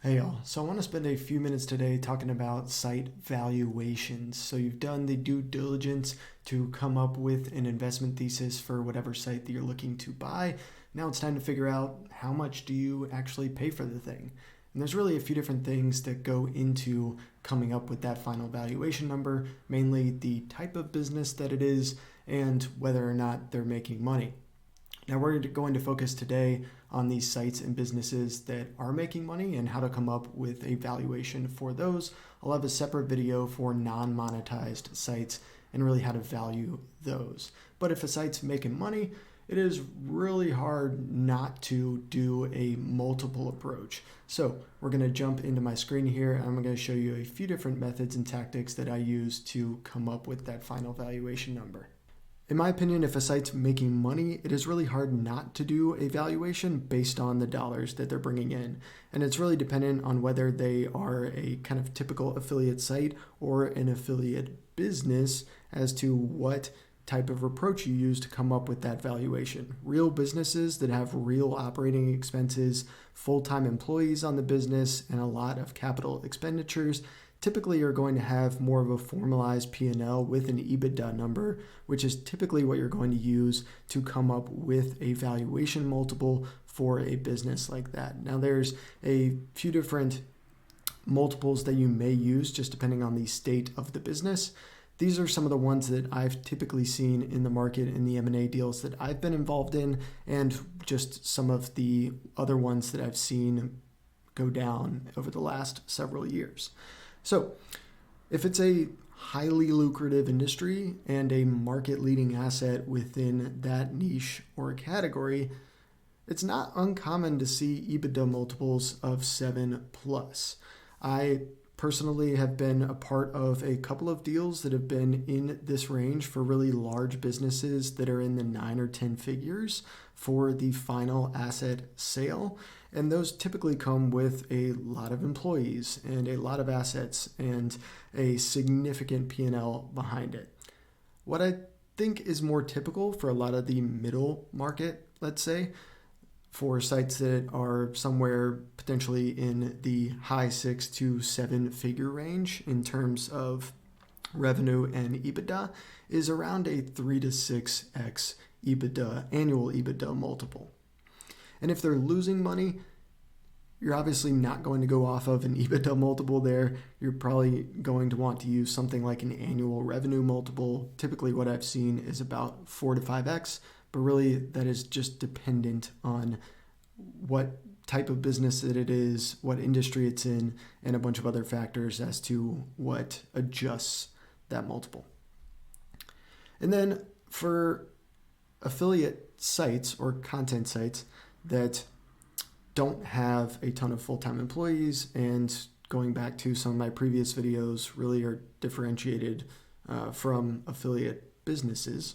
Hey y'all, so I want to spend a few minutes today talking about site valuations. So you've done the due diligence to come up with an investment thesis for whatever site that you're looking to buy. Now it's time to figure out how much do you actually pay for the thing. And there's really a few different things that go into coming up with that final valuation number, mainly the type of business that it is and whether or not they're making money. Now we're going to focus today on these sites and businesses that are making money and how to come up with a valuation for those. I'll have a separate video for non-monetized sites and really how to value those. But if a site's making money, it is really hard not to do a multiple approach. So we're going to jump into my screen here and I'm going to show you a few different methods and tactics that I use to come up with that final valuation number. In my opinion, if a site's making money, it is really hard not to do a valuation based on the dollars that they're bringing in. And it's really dependent on whether they are a kind of typical affiliate site or an affiliate business as to what type of approach you use to come up with that valuation. Real businesses that have real operating expenses, full-time employees on the business, and a lot of capital expenditures typically are going to have more of a formalized P&L with an EBITDA number, which is typically what you're going to use to come up with a valuation multiple for a business like that. Now there's a few different multiples that you may use just depending on the state of the business. These are some of the ones that I've typically seen in the market in the M&A deals that I've been involved in, and just some of the other ones that I've seen go down over the last several years. So if it's a highly lucrative industry and a market-leading asset within that niche or category, it's not uncommon to see EBITDA multiples of 7+. I personally have been a part of a couple of deals that have been in this range for really large businesses that are in the 9 or 10 figures for the final asset sale. And those typically come with a lot of employees and a lot of assets and a significant P&L behind it. What I think is more typical for a lot of the middle market, let's say, for sites that are somewhere potentially in the high 6 to 7 figure range in terms of revenue and EBITDA, is around a 3 to 6x EBITDA, annual EBITDA multiple. And if they're losing money, you're obviously not going to go off of an EBITDA multiple there. You're probably going to want to use something like an annual revenue multiple. Typically what I've seen is about 4 to 5x, but really that is just dependent on what type of business that it is, what industry it's in, and a bunch of other factors as to what adjusts that multiple. And then for affiliate sites or content sites that don't have a ton of full-time employees, and going back to some of my previous videos, really are differentiated from affiliate businesses,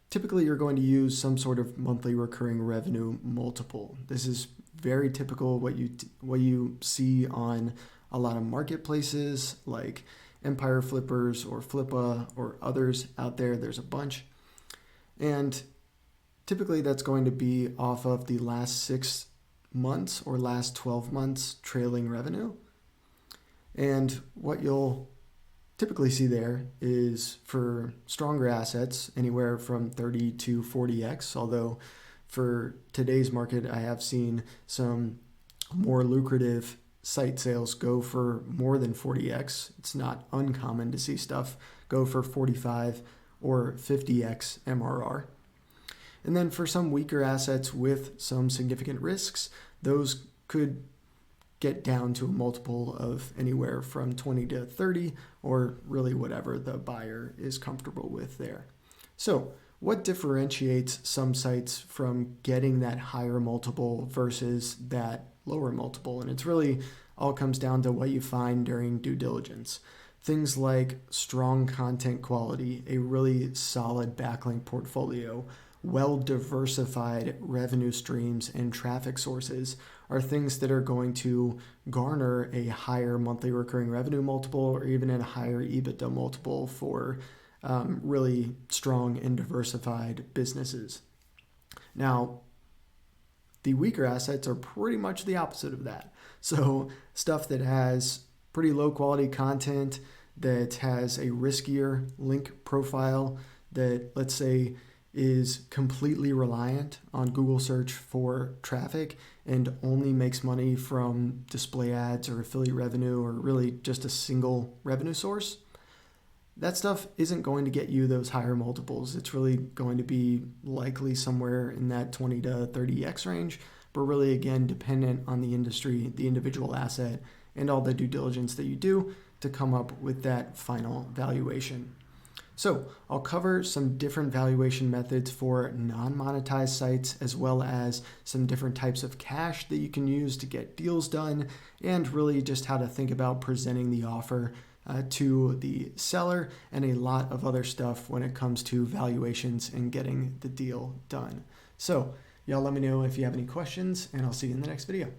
typically you're going to use some sort of monthly recurring revenue multiple. This is very typical what you see on a lot of marketplaces like Empire Flippers or Flippa or others out there. There's a bunch. And typically that's going to be off of the last 6 months or last 12 months trailing revenue. And what you'll typically see there is for stronger assets anywhere from 30 to 40x, although for today's market I have seen some more lucrative site sales go for more than 40x. It's not uncommon to see stuff go for 45 or 50x MRR. And then for some weaker assets with some significant risks, those could get down to a multiple of anywhere from 20 to 30, or really whatever the buyer is comfortable with there. So what differentiates some sites from getting that higher multiple versus that lower multiple? And it's really all comes down to what you find during due diligence. Things like strong content quality, a really solid backlink portfolio, well-diversified revenue streams and traffic sources are things that are going to garner a higher monthly recurring revenue multiple or even a higher EBITDA multiple for really strong and diversified businesses. Now, the weaker assets are pretty much the opposite of that. So stuff that has pretty low quality content, that has a riskier link profile, that, let's say, is completely reliant on Google search for traffic and only makes money from display ads or affiliate revenue, or really just a single revenue source, that stuff isn't going to get you those higher multiples. It's really going to be likely somewhere in that 20 to 30x range, but really, again, dependent on the industry, the individual asset, and all the due diligence that you do to come up with that final valuation. So I'll cover some different valuation methods for non-monetized sites, as well as some different types of cash that you can use to get deals done, and really just how to think about presenting the offer to the seller, and a lot of other stuff when it comes to valuations and getting the deal done. So y'all let me know if you have any questions, and I'll see you in the next video.